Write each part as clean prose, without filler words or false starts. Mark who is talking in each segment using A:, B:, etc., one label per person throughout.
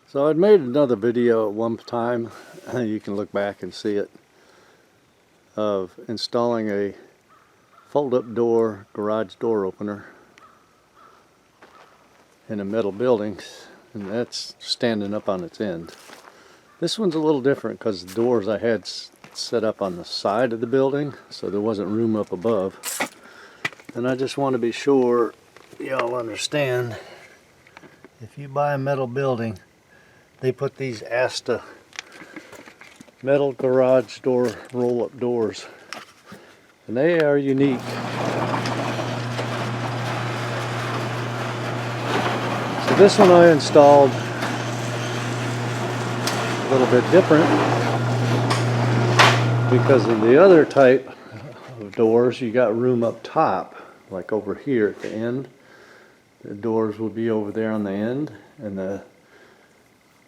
A: So I'd made another video at one time, you can look back and see it, of installing a fold-up door, garage door opener in a metal building, and that's standing up on its end. This one's a little different because the doors I had set up on the side of the building, so there wasn't room up above. And I just want to be sure y'all understand, if you buy a metal building, they put these Asta metal garage door roll-up doors, and they are unique. So this one I installed a little bit different because of the other type of doors. You got room up top, like over here at the end. The doors would be over there on the end, and the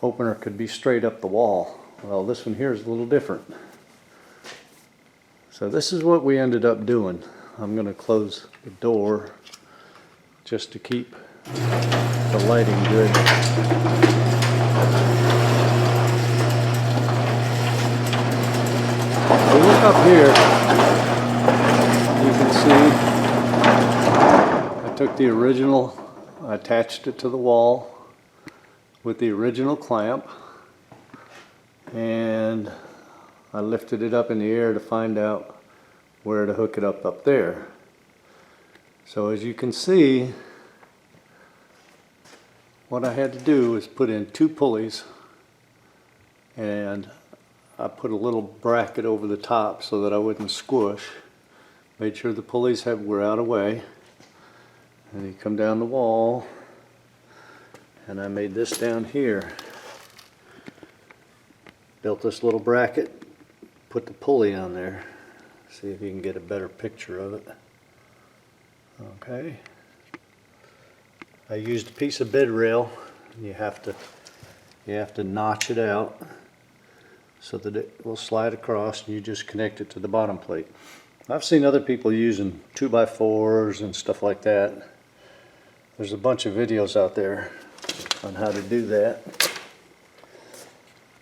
A: opener could be straight up the wall. Well, this one here is a little different. So this is what we ended up doing. I'm going to close the door just to keep the lighting good. If you look up here, you can see I took the original, I attached it to the wall with the original clamp, and I lifted it up in the air to find out where to hook it up there. So as you can see, what I had to do is put in 2 pulleys, and I put a little bracket over the top so that I wouldn't squish. Made sure the pulleys were out of the way, and you come down the wall, and I made this down here. Built this little bracket, put the pulley on there. See if you can get a better picture of it. Okay. I used a piece of bed rail. You have to notch it out so that it will slide across, and you just connect it to the bottom plate. I've seen other people using 2x4s and stuff like that. There's a bunch of videos out there on how to do that.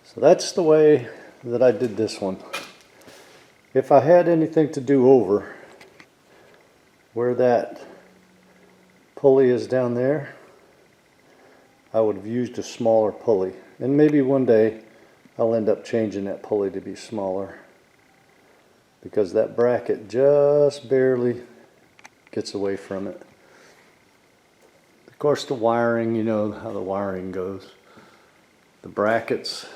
A: So that's the way that I did this one. If I had anything to do over where that pulley is down there, I would have used a smaller pulley. And maybe one day I'll end up changing that pulley to be smaller, because that bracket just barely gets away from it. Of course, the wiring, you know how the wiring goes. The brackets,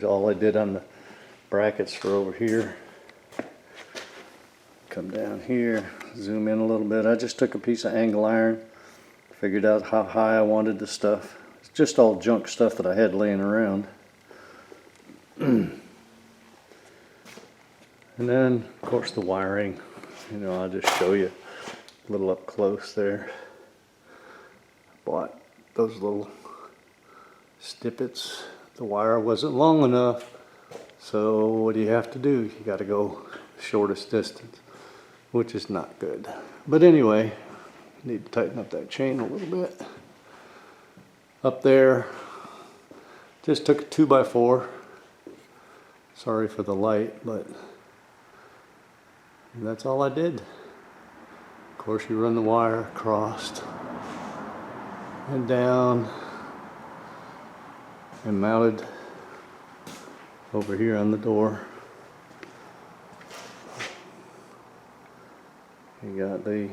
A: all I did on the brackets for over here. Come down here, zoom in a little bit. I just took a piece of angle iron, figured out how high I wanted the stuff. It's just all junk stuff that I had laying around. And then, of course, the wiring. You know, I'll just show you a little up close there. Bought those little snippets. The wire wasn't long enough, so what do you have to do? You got to go shortest distance, which is not good. But anyway, need to tighten up that chain a little bit. Up there, just took a 2x4. Sorry for the light, but that's all I did. Of course, you run the wire across and down and mounted over here on the door. You got the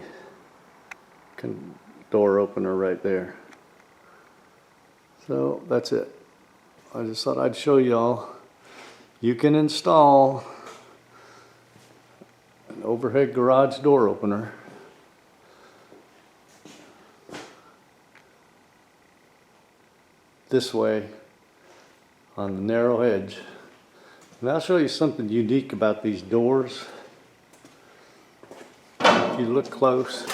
A: door opener right there. So that's it. I just thought I'd show y'all you can install an overhead garage door opener this way on the narrow edge. And I'll show you something unique about these doors. If you look close,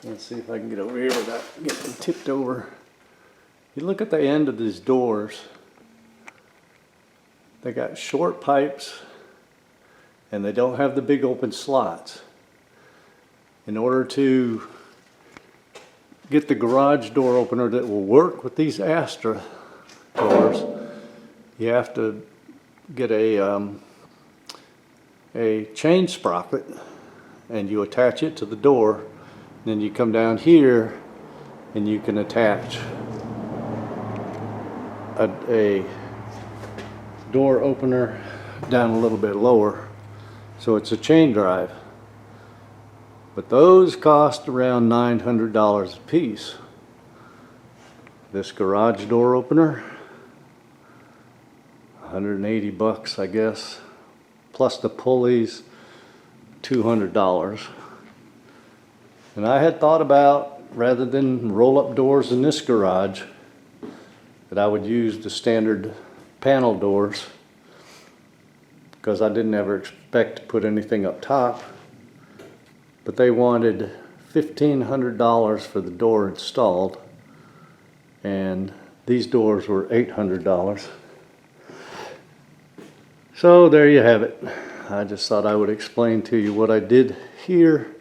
A: let's see if I can get over here without getting tipped over. You look at the end of these doors, they got short pipes and they don't have the big open slots. In order to get the garage door opener that will work with these Astra doors, you have to get a chain sprocket and you attach it to the door. Then you come down here and you can attach a door opener down a little bit lower, so it's a chain drive. But those cost around $900 a piece. This garage door opener, 180 bucks, I guess, plus the pulleys, $200. And I had thought about, rather than roll up doors in this garage, that I would use the standard panel doors, because I didn't ever expect to put anything up top. But they wanted $1,500 for the door installed, and these doors were $800. So there you have it. I just thought I would explain to you what I did here.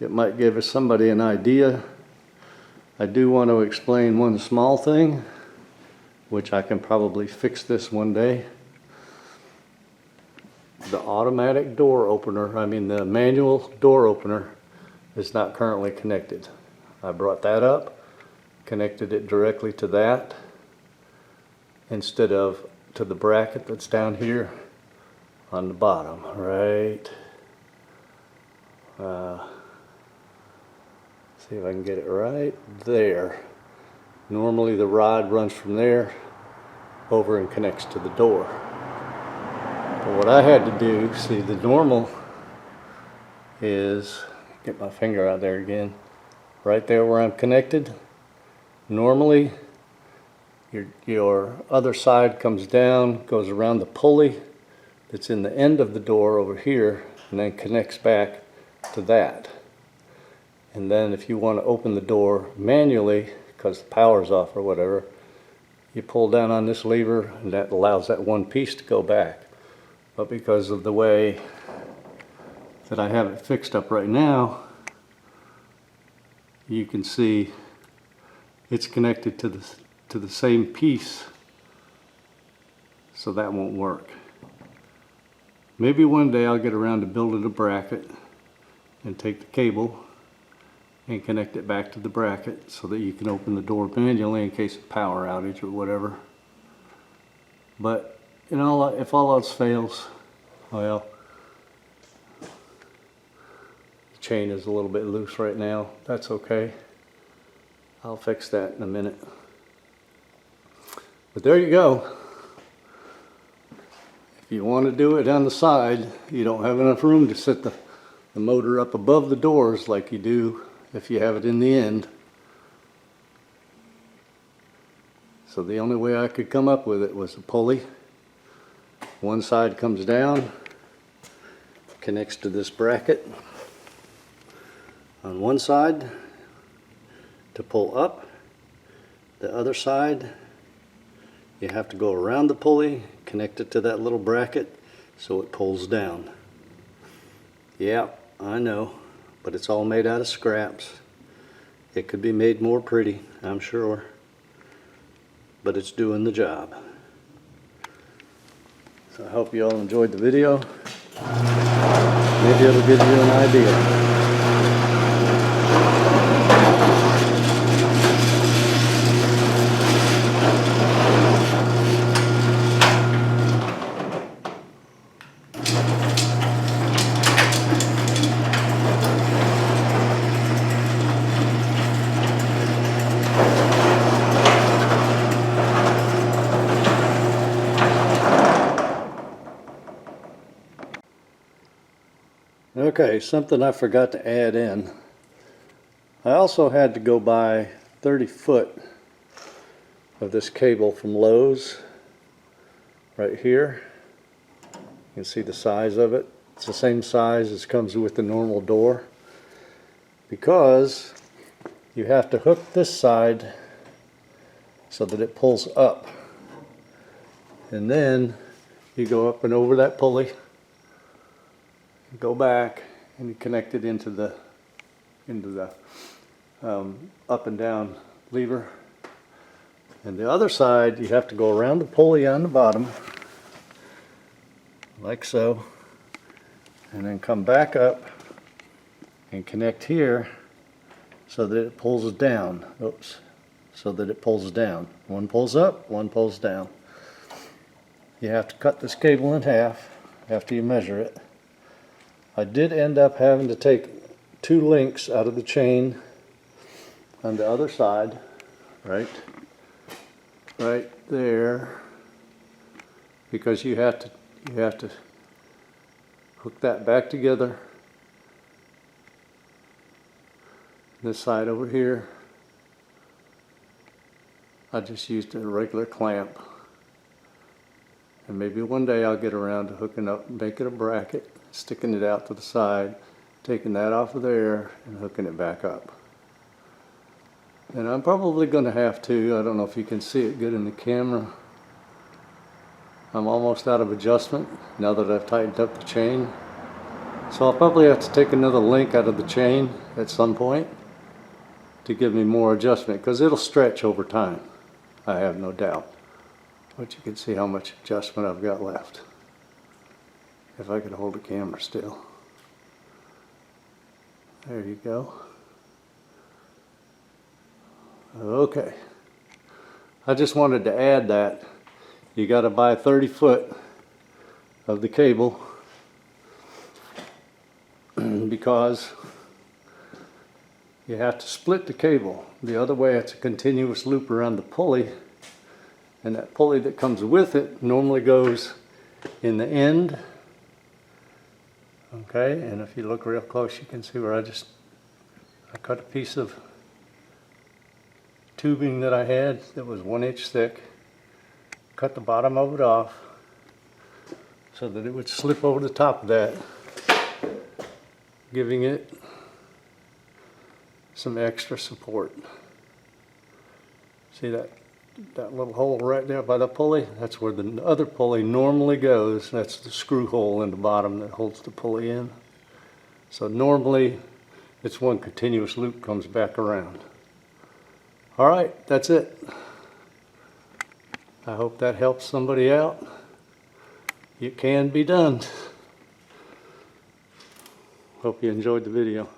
A: It might give somebody an idea. I do want to explain one small thing, which I can probably fix this one day. The automatic door opener, the manual door opener, is not currently connected. I brought that up, connected it directly to that, instead of to the bracket that's down here on the bottom, right? See if I can get it right there. Normally the rod runs from there over and connects to the door. But what I had to do, see, the normal is, get my finger out there again, right there where I'm connected. Normally your other side comes down, goes around the pulley that's in the end of the door over here, and then connects back to that. And then if you want to open the door manually, because the power's off or whatever, you pull down on this lever and that allows that one piece to go back. But because of the way that I have it fixed up right now, you can see it's connected to the same piece, so that won't work. Maybe one day I'll get around to building a bracket and take the cable and connect it back to the bracket so that you can open the door manually in case of power outage or whatever. But if all else fails, well, the chain is a little bit loose right now. That's okay. I'll fix that in a minute. But there you go. If you want to do it on the side, you don't have enough room to set the motor up above the doors like you do if you have it in the end. So the only way I could come up with it was a pulley. One side comes down, connects to this bracket on one side to pull up. The other side, you have to go around the pulley, connect it to that little bracket so it pulls down. Yeah, I know, but it's all made out of scraps. It could be made more pretty, I'm sure, but it's doing the job. So I hope you all enjoyed the video. Maybe it'll give you an idea. Okay, something I forgot to add in. I also had to go buy 30 foot of this cable from Lowe's right here. You can see the size of it. It's the same size as comes with the normal door, because you have to hook this side so that it pulls up, and then you go up and over that pulley, go back, and you connect it into the up and down lever. And the other side, you have to go around the pulley on the bottom, like so, and then come back up and connect here so that it pulls down. Oops. So that it pulls down. One pulls up, one pulls down. You have to cut this cable in half after you measure it. I did end up having to take 2 links out of the chain on the other side, right there, because you have to hook that back together. This side over here, I just used a regular clamp, and maybe one day I'll get around to hooking up, making a bracket, sticking it out to the side, taking that off of there and hooking it back up. And I'm probably going to have to, I don't know if you can see it good in the camera, I'm almost out of adjustment now that I've tightened up the chain. So I'll probably have to take another link out of the chain at some point to give me more adjustment, because it'll stretch over time, I have no doubt. But you can see how much adjustment I've got left. If I could hold the camera still. There you go. Okay. I just wanted to add that you got to buy 30 foot of the cable because you have to split the cable. The other way, it's a continuous loop around the pulley, and that pulley that comes with it normally goes in the end. Okay, and if you look real close, you can see where I cut a piece of tubing that I had that was 1 inch thick, cut the bottom of it off so that it would slip over the top of that, giving it some extra support. See that little hole right there by the pulley? That's where the other pulley normally goes. That's the screw hole in the bottom that holds the pulley in. So normally it's one continuous loop comes back around. All right, that's it. I hope that helps somebody out. It can be done. Hope you enjoyed the video.